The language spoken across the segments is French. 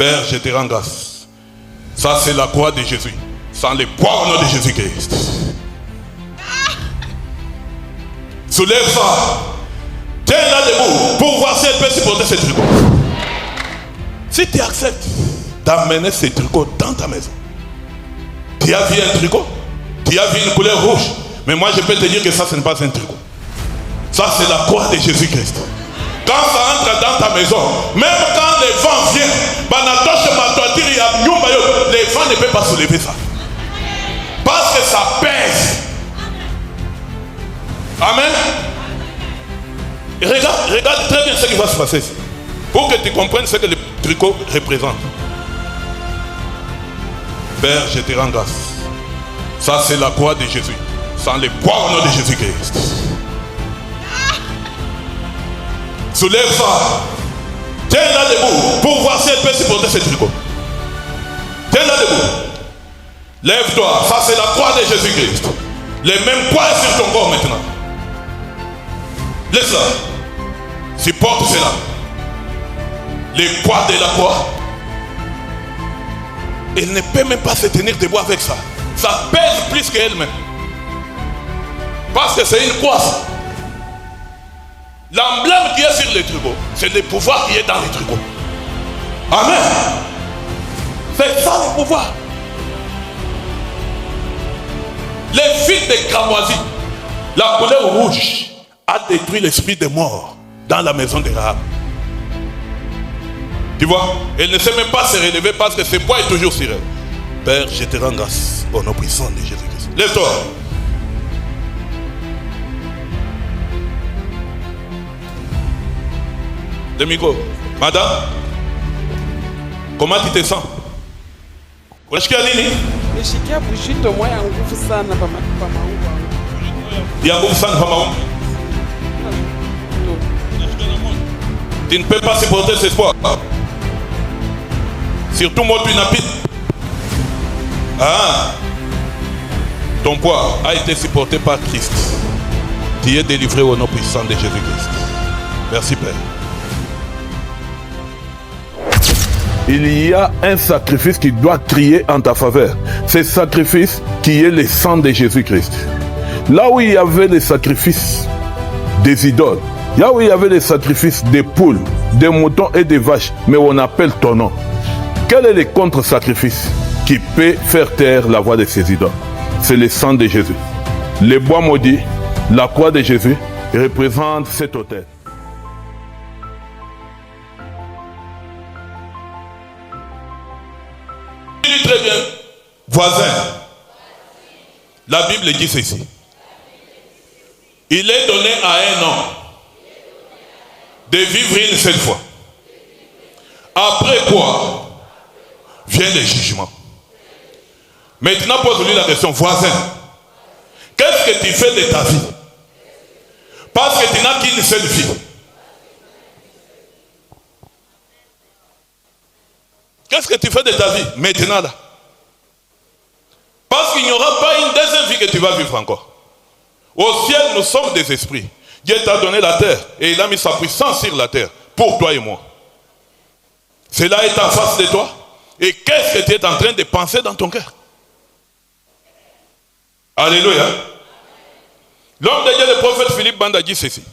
Père, je te rends grâce. Ça, c'est la croix de Jésus. Sans les poids au nom de Jésus-Christ. Soulève ça. Tiens-la debout pour voir si elle peut supporter ce tricot. Si tu acceptes d'amener ce tricot dans ta maison, tu as vu un tricot, tu as vu une couleur rouge, mais moi je peux te dire que ça, ce n'est pas un tricot. Ça, c'est la croix de Jésus-Christ. Quand ça entre dans ta maison, même quand les vents viennent, les vents ne peuvent pas soulever ça. Parce que ça pèse. Amen. Regarde très bien ce qui va se passer ici. Pour que tu comprennes ce que le tricot représente. Père, je te rends grâce. Ça, c'est la croix de Jésus. Sans les poids au nom de Jésus-Christ. Soulève ça. Tiens-la debout pour voir si elle peut supporter ce tricot. Tiens-la debout. Lève-toi. Ça, c'est la croix de Jésus-Christ. Les mêmes poids sur ton corps maintenant. Laisse-la. Supporte cela. Les poids de la croix. Elle ne peut même pas se tenir debout avec ça. Ça pèse plus qu'elle-même. Parce que c'est une croix. L'emblème qui est sur le tricot, c'est le pouvoir qui est dans le tricot. Amen. C'est ça le pouvoir. Les fils de cramoisie, la couleur rouge a détruit l'esprit de mort dans la maison de Rahab. Tu vois, elle ne sait même pas se relever parce que ce poids est toujours sur elle. Père, je te rends grâce au nom puissant de Jésus-Christ. Lève-toi. Le micro. Madame, comment tu te sens? Unasikia nini? Nishikia bushito moya ya nguvu sana pa maungo. Ya nguvu sana pa maungo. Tu ne peux pas supporter ce poids. Surtout moi tu n'as pas. Ah. Ton poids a été supporté par Christ. Tu es délivré au nom puissant de Jésus-Christ. Merci Père. Il y a un sacrifice qui doit crier en ta faveur. Ce sacrifice qui est le sang de Jésus-Christ. Là où il y avait les sacrifices des idoles, là où il y avait les sacrifices des poules, des moutons et des vaches, mais on appelle ton nom. Quel est le contre-sacrifice qui peut faire taire la voix de ces idoles? C'est le sang de Jésus. Les bois maudits, la croix de Jésus représente cet autel. Très bien, voisin. La Bible dit ceci. Il est donné à un homme de vivre une seule fois. Après quoi vient le jugement. Maintenant, pose-lui la question, voisin. Qu'est-ce que tu fais de ta vie? Parce que tu n'as qu'une seule vie. Qu'est-ce que tu fais de ta vie maintenant là? Parce qu'il n'y aura pas une deuxième vie que tu vas vivre encore. Au ciel, nous sommes des esprits. Dieu t'a donné la terre et il a mis sa puissance sur la terre pour toi et moi. Cela est en face de toi. Et qu'est-ce que tu es en train de penser dans ton cœur? Alléluia. L'homme de Dieu, le prophète Philippe Banda dit ceci.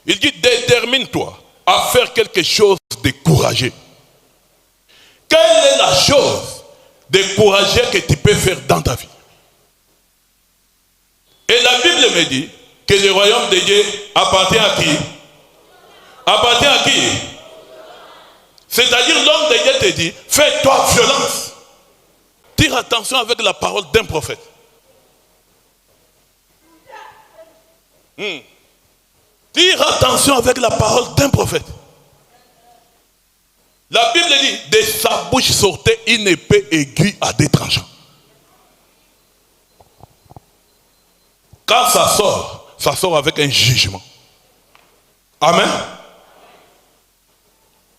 Il dit, détermine-toi à faire quelque chose de courageux. Quelle est la chose de courageux que tu peux faire dans ta vie? Et la Bible me dit que le royaume de Dieu appartient à qui? Appartient à qui? C'est-à-dire l'homme de Dieu te dit, fais-toi violence. Tire attention avec la parole d'un prophète. Tire attention avec la parole d'un prophète. La Bible dit, de sa bouche sortait une épée aiguë à deux tranchants. Quand ça sort avec un jugement. Amen.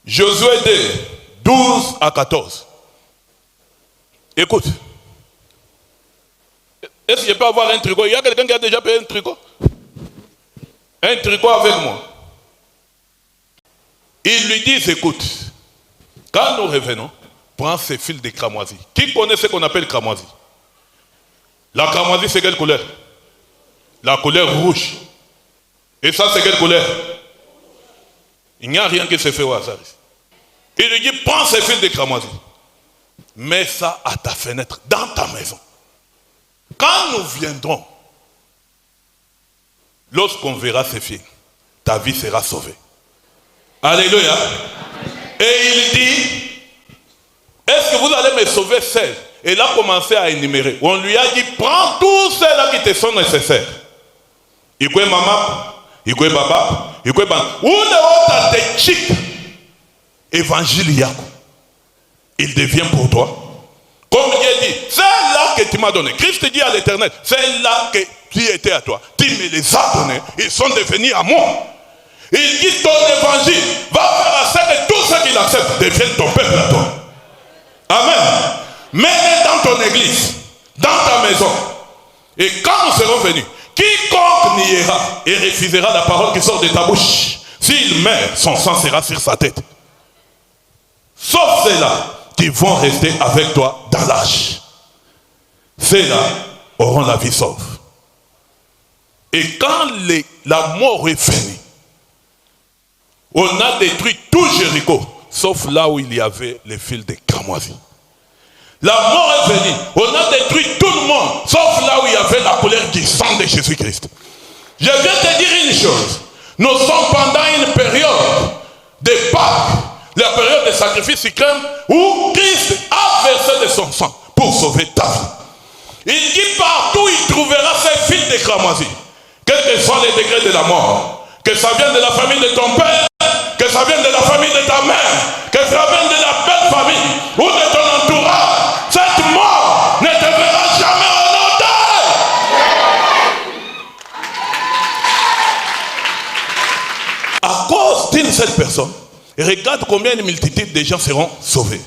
Josué 2, 12 à 14. Écoute. Est-ce que je peux avoir un tricot? Il y a quelqu'un qui a déjà payé un tricot? Un tricot avec moi. Ils lui disent, écoute, Quand nous revenons, prends ces fils de cramoisi. Qui connaît ce qu'on appelle cramoisi? La cramoisi, c'est quelle couleur? La couleur rouge. Et ça, c'est quelle couleur? Il n'y a rien qui se fait au hasard. Il lui dit, prends ces fils de cramoisi. Mets ça à ta fenêtre, dans ta maison. Quand nous viendrons, lorsqu'on verra ces fils, ta vie sera sauvée. Alléluia. Et il dit, est-ce que vous allez me sauver seul? Et il a commencé à énumérer. On lui a dit, prends tous ceux-là qui te sont nécessaires. Il y a maman, il y a baba, il y a baba. Où est le chic évangile? Il devient pour toi. Comme Dieu dit, c'est là que tu m'as donné. Christ dit à l'Éternel, c'est là que tu étais à toi. Tu me les as donnés, ils sont devenus à moi. Il dit, ton évangile va faire à ça que tous ceux qui l'acceptent deviennent ton peuple à toi. Amen. Mets-les dans ton église, dans ta maison. Et quand nous serons venus, quiconque niera et refusera la parole qui sort de ta bouche, s'il meurt, son sang sera sur sa tête. Sauf ceux-là qui vont rester avec toi dans l'âge. Ceux-là auront la vie sauve. Et quand la mort est venue, on a détruit tout Jéricho, sauf là où il y avait les fils de cramoisi. La mort est venue, on a détruit tout le monde, sauf là où il y avait la colère du sang de Jésus-Christ. Je viens te dire une chose, nous sommes pendant une période de Pâques, la période de sacrifice suprême, où Christ a versé de son sang pour sauver ta vie. Il dit partout il trouvera ses fils de cramoisi, quels que soient les degrés de la mort, que ça vienne de la famille de ton père, que ça vienne de la famille de ta mère, que ça vienne de la belle famille ou de ton entourage, cette mort ne te verra jamais en enterre. À cause d'une seule personne, regarde combien de multitudes de gens seront sauvés.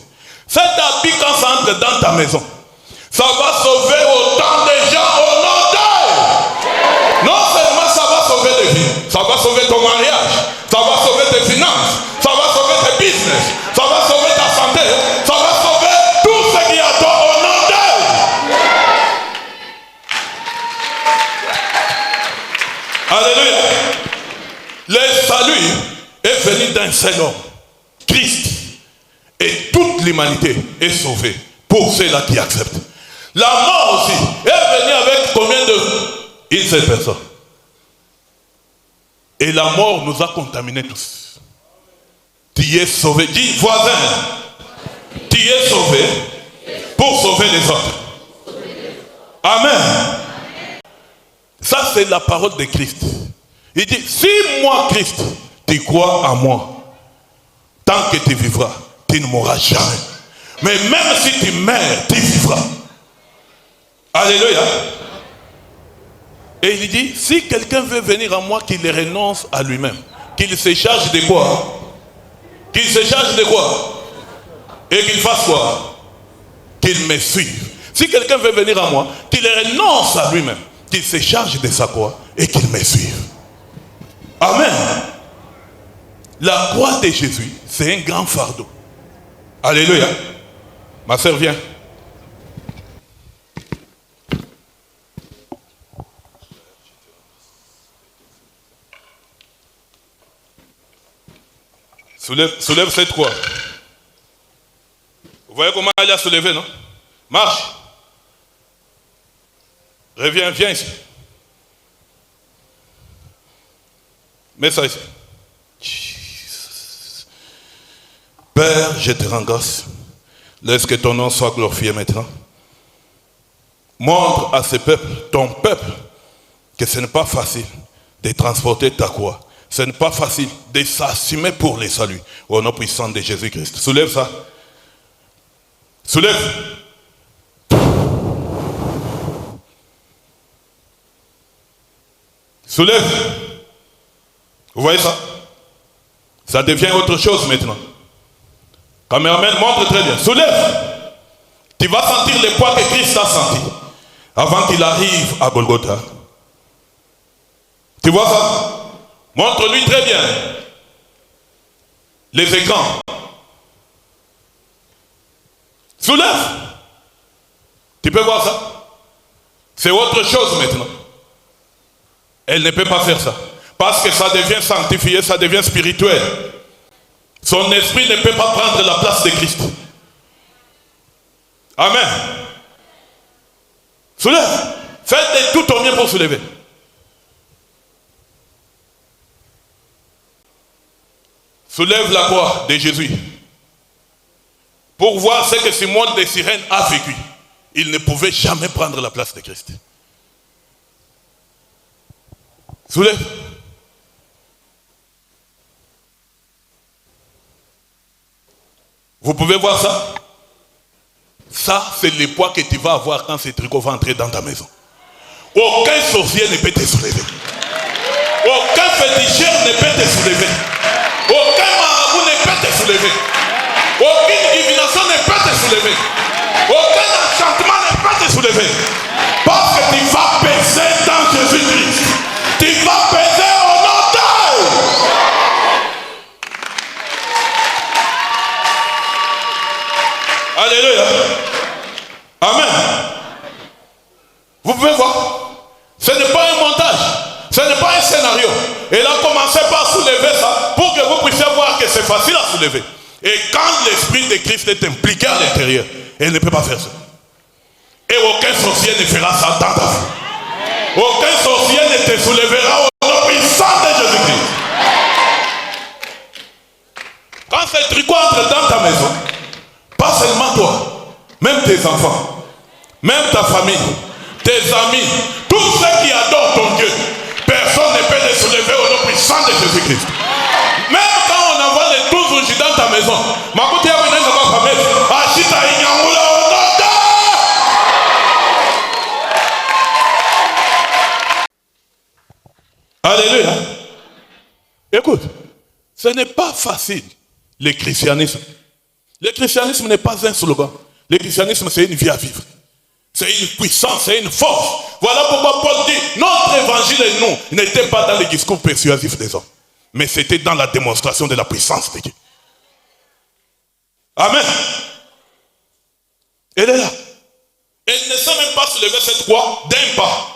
Cet habit, quand ça entre dans ta maison, ça va sauver autant de gens en enterre. Non seulement ça va sauver des vies, ça va sauver ton mariage, ça va sauver tes finances, ça va sauver tes business, ça va sauver ta santé, ça va sauver tout ce qui attend au nom d'elle. Alléluia. Le salut est venu d'un seul homme, Christ. Et toute l'humanité est sauvée pour ceux-là qui acceptent. La mort aussi est venue avec combien une seule personne. Et la mort nous a contaminés tous. Tu es sauvé. Dis voisin, tu es sauvé pour sauver les autres. Amen. Ça c'est la parole de Christ. Il dit, si moi Christ, tu crois en moi, tant que tu vivras, tu ne mourras jamais. Mais même si tu meurs, tu vivras. Alléluia. Et il dit, si quelqu'un veut venir à moi, qu'il renonce à lui-même. Qu'il se charge de quoi? Qu'il se charge de quoi? Et qu'il fasse quoi? Qu'il me suive. Si quelqu'un veut venir à moi, qu'il renonce à lui-même. Qu'il se charge de sa croix et qu'il me suive. Amen. La croix de Jésus, c'est un grand fardeau. Alléluia. Ma sœur, viens. Soulève cette croix. Vous voyez comment elle a soulevé, non? Marche. Reviens, viens ici. Mets ça ici. Jesus. Père, je te rends grâce. Laisse que ton nom soit glorifié maintenant. Montre à ce peuple, ton peuple, que ce n'est pas facile de transporter ta croix. Ce n'est pas facile de s'assumer pour les saluts. Au nom puissant de Jésus-Christ. Soulève ça. Soulève. Soulève. Vous voyez ça? Ça devient autre chose maintenant. Caméraman, montre très bien. Soulève. Tu vas sentir le poids que Christ a senti avant qu'il arrive à Golgotha. Tu vois ça? Montre-lui très bien les écrans. Soulève. Tu peux voir ça? C'est autre chose maintenant. Elle ne peut pas faire ça. Parce que ça devient sanctifié, ça devient spirituel. Son esprit ne peut pas prendre la place de Christ. Amen. Soulève. Faites tout au mieux pour soulever. Soulève la croix de Jésus. Pour voir ce que Simon de Cyrène a vécu. Il ne pouvait jamais prendre la place de Christ. Soulève. Vous pouvez voir ça? Ça, c'est le poids que tu vas avoir quand ce tricot va entrer dans ta maison. Aucun sorcier ne peut te soulever. Aucun féticheur ne peut te soulever. Aucun marabout ne peut te soulever. Aucune divination ne peut te soulever. Aucun enchantement ne peut te soulever. Parce que tu vas peser dans Jésus-Christ. Tu vas peser au nom d'Dieu. Alléluia. Amen. Vous pouvez voir, ce n'est pas un montage, ce n'est pas un scénario. Elle a commencé par soulever ça pour que vous puissiez voir que c'est facile à soulever. Et quand l'Esprit de Christ est impliqué à l'intérieur, elle ne peut pas faire ça. Et aucun sorcier ne fera ça dans ta vie. Aucun sorcier ne te soulèvera au nom puissant de Jésus-Christ. Quand ce tricot entre dans ta maison, pas seulement toi, même tes enfants, même ta famille, tes amis, tous ceux qui adorent ton Dieu, personne ne peut les soulever au nom puissant de Jésus-Christ. Même quand on envoie les 12 ungis dans ta maison, alléluia. Écoute, ce n'est pas facile, le christianisme. Le christianisme n'est pas un slogan. Le christianisme, c'est une vie à vivre. C'est une puissance, c'est une force. Voilà pourquoi Paul dit, notre évangile et nous n'était pas dans les discours persuasifs des hommes, mais c'était dans la démonstration de la puissance de Dieu. Amen. Elle est là. Elle ne sait même pas se lever cette croix d'un pas.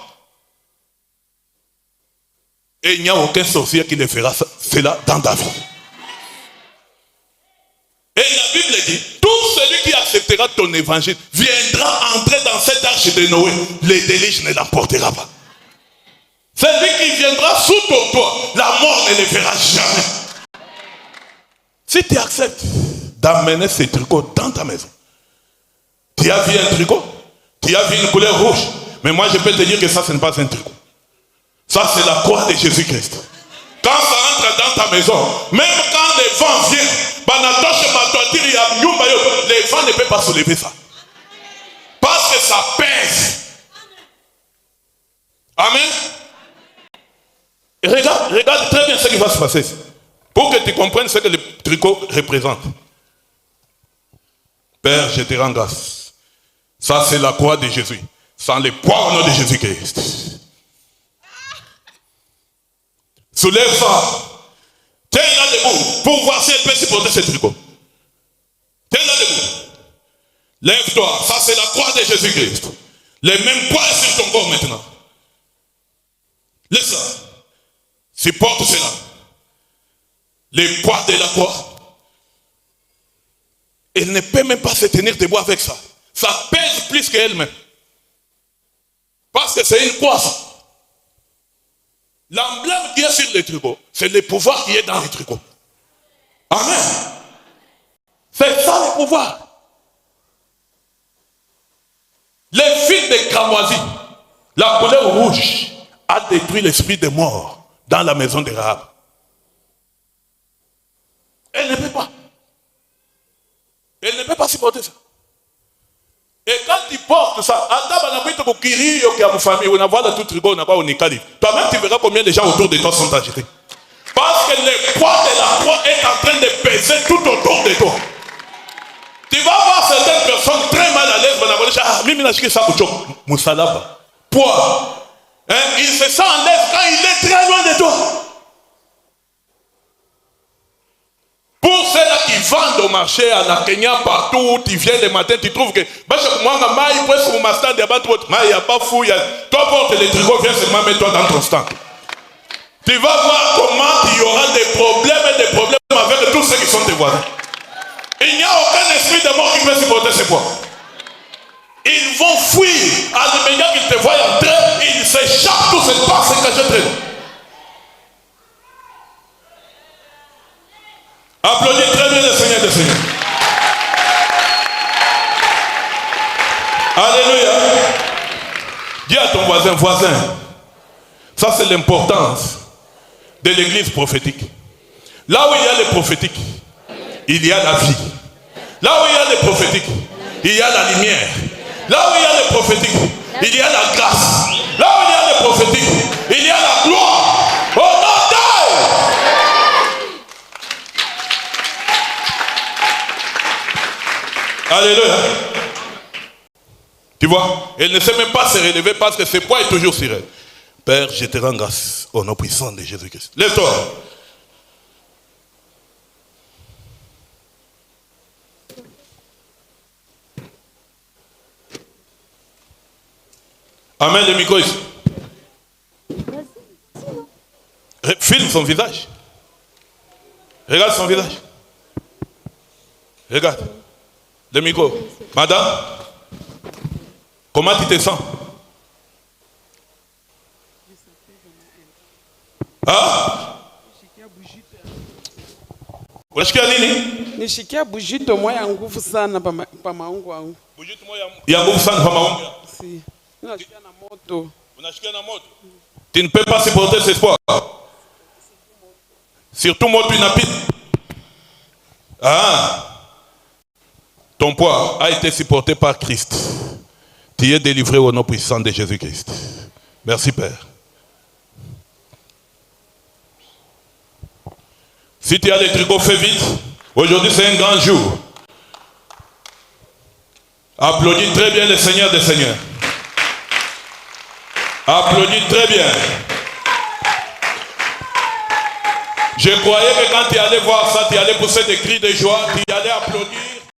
Et il n'y a aucun sorcier qui ne fera cela dans ta vie. Et la Bible dit, tout celui qui acceptera ton évangile viendra entrer dans cette arche de Noé. Les déluge ne l'emportera pas. Celui qui viendra sous ton toit, la mort ne le verra jamais. Si tu acceptes d'amener ces tricots dans ta maison, tu as vu un tricot, tu as vu une couleur rouge, mais moi je peux te dire que ça, ce n'est pas un tricot. Ça, c'est la croix de Jésus-Christ. Quand ça entre dans ta maison, même quand les vents viennent, les vents ne peuvent pas soulever ça. Parce que ça pèse. Amen. Et regarde très bien ce qui va se passer. Pour que tu comprennes ce que le tricot représente. Père, je te rends grâce. Ça, c'est la croix de Jésus. Sans le poids au nom de Jésus-Christ. Soulève ça. Tiens-la debout pour voir si elle peut supporter ce tricot. Tiens-la debout. Lève-toi. Ça, c'est la croix de Jésus-Christ. Le même poids est sur ton corps maintenant. Laisse ça. Supporte cela. Le poids de la croix. Elle ne peut même pas se tenir debout avec ça. Ça pèse plus qu'elle-même. Parce que c'est une croix. L'emblème qui est sur le tricot, c'est le pouvoir qui est dans le tricot. Amen. C'est ça le pouvoir. Le fil de cramoisie, la couleur rouge, a détruit l'esprit de mort dans la maison de Rahab. Elle ne peut pas. Elle ne peut pas supporter ça. Et quand tu portes ça, toi-même tu verras combien de gens autour de toi sont agités. Parce que le poids de la croix est en train de peser tout autour de toi. Tu vas voir certaines personnes très mal à l'aise. Poids. Il se sent en l'aise quand il est très loin de toi. Pour Pour ceux-là qui vendent au marché, à la Kenya, partout, tu viens le matin, tu trouves que toi porte les tricots, viens seulement mettre-toi dans ton stand. Tu vas voir comment il y aura des problèmes avec tous ceux qui sont tes voisins. Il n'y a aucun esprit de mort qui peut supporter ces poids. Ils vont fuir. À l'immédiat qu'ils te voient entrer, ils s'échappent, tout se passe, se cachent très loin. Applaudis très bien le Seigneur des Seigneurs. Alléluia. Dis à ton voisin, ça c'est l'importance de l'église prophétique. Là où il y a les prophétiques, il y a la vie. Là où il y a les prophétiques, il y a la lumière. Là où il y a les prophétiques, il y a la grâce. Là où il y a les prophétiques, il y a la gloire. Au nom d'Dieu. Alléluia. Tu vois, elle ne sait même pas se relever parce que ce poids est toujours sur elle. Père, je te rends grâce au nom puissant de Jésus-Christ. Lève-toi. Amène le micro ici. Filme son visage. Regarde son visage. Regarde. Le micro. Madame, comment tu te sens? Ah? Unasikia nini? Nishikia bujito moya ya nguvu sana pa maungu wangu. Bujito moya ya nguvu sana pa maungu. Si. Unashikia na moto. Unashikia na moto. Tu ne peux pas supporter ce poids. Surtout moto inapita. Ah. Ton poids a été supporté par Christ. Tu es délivré au nom puissant de Jésus-Christ. Merci Père. Si tu as des tricots, fais vite. Aujourd'hui, c'est un grand jour. Applaudis très bien le Seigneur des Seigneurs. Applaudis très bien. Je croyais que quand tu allais voir ça, tu allais pousser des cris de joie, tu allais applaudir.